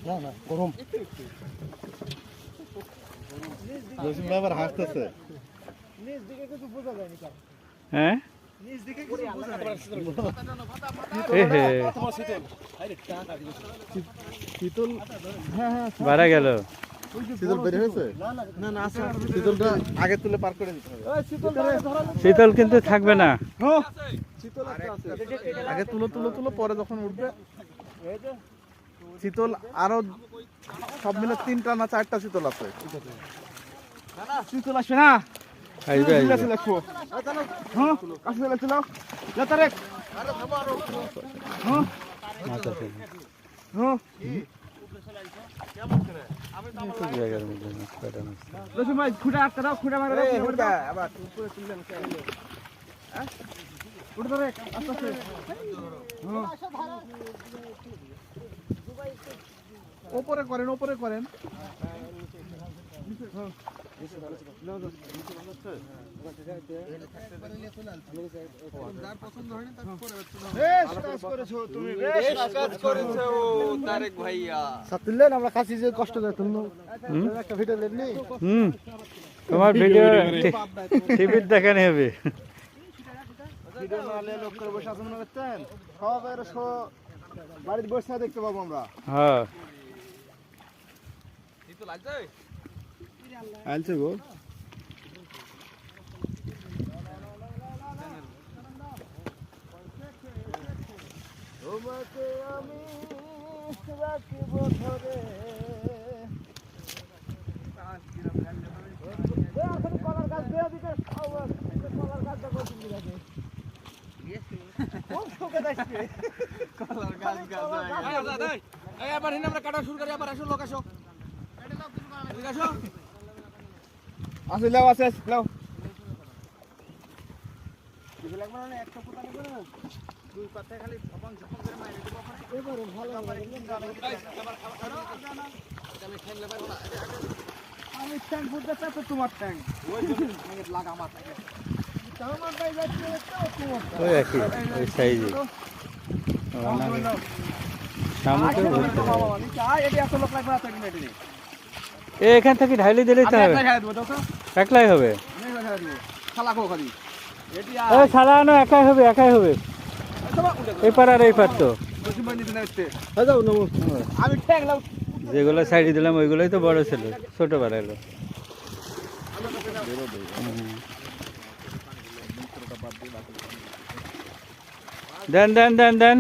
না না গরম জসিম ভাই আবার হাসতেছে নিজ দিকে কিছু বোঝা যায়নি কার হ্যাঁ নিজ দিকে কিছু বোঝা যায় শীতল হ্যাঁ হ্যাঁ বাড়া গেল শীতল বের হয়েছে না না আছে শীতলটা আগে তুলে পার করে দিতে হবে শীতল কিন্তু থাকবে না শীতল আছে আগে তুলো পরে যখন উঠবে শীতল আরো সব মিলে 3টা না 4টা শীতল আছে শীতল আসবে না আইবে আইবে হ্যাঁ কাছে চলে যাতারে আরে থামো আরো হ্যাঁ মাথা থেকে হ্যাঁ কেমন করে আমি তো আমার জায়গার মধ্যে কাটা না রসুন ভাই খুঁটা আটকা দাও খুঁটা মারা দাও আবার উপরে তুললেন কেন হ্যাঁ উঠে ধরে আস্তে আস্তে হ্যাঁ উপরে করেন আমরা কাছে যে কষ্ট দেয় একটা ভিডিও লেননি তোমার ভিডিও টিভিতে দেখানো হবে ভিডিও নালে লোক করে বসে আছেন মনে করতেন সবের বাড়িতে বসে দেখতে পাবো আমরা হ্যাঁ আলছে গো তোমাকে আমি রাখব ধরে কলার গাছ দিয়ে দিতে কলার গাছটা করতে দিবে কোন শোকে দেখছে কলার গাছ এই আবার হিনা আমরা কাটা শুরু করি আবার আসো লোক আসো ঠিক আছে আসো লাও আছে লাও দিবে লাগবে না একটা পোতা নেব না দুই পাতে খালি ঝপং ঝপং করে মাইরে দেব এবারে ভালো আবার আমি ঠ্যাং লাগাবো না আমি ঠ্যাং ফুটতে চাই তো তোমার ঠ্যাং ওই জন্য ঠ্যাঙে লাগা আমার থাকে আমার ভাই যাচ্ছে তো তোমার ওই একই ওই সাইজে সামনে বলতে বাবা নিচে আয় এটি এত লোক লাগবে না তুমি এটি এখান থেকে ঢাইলে দিলেই তো হবে একলাই হবে শালা কো খালি এটি এই শালা না একাই হবে এই পার আর এই পার তো যাও নমো আমি ঠ্যাং লাও যেগুলো সাইডে দিলাম ওইগুলোই তো বড় ছিল ছোট বাড়াইলো দেন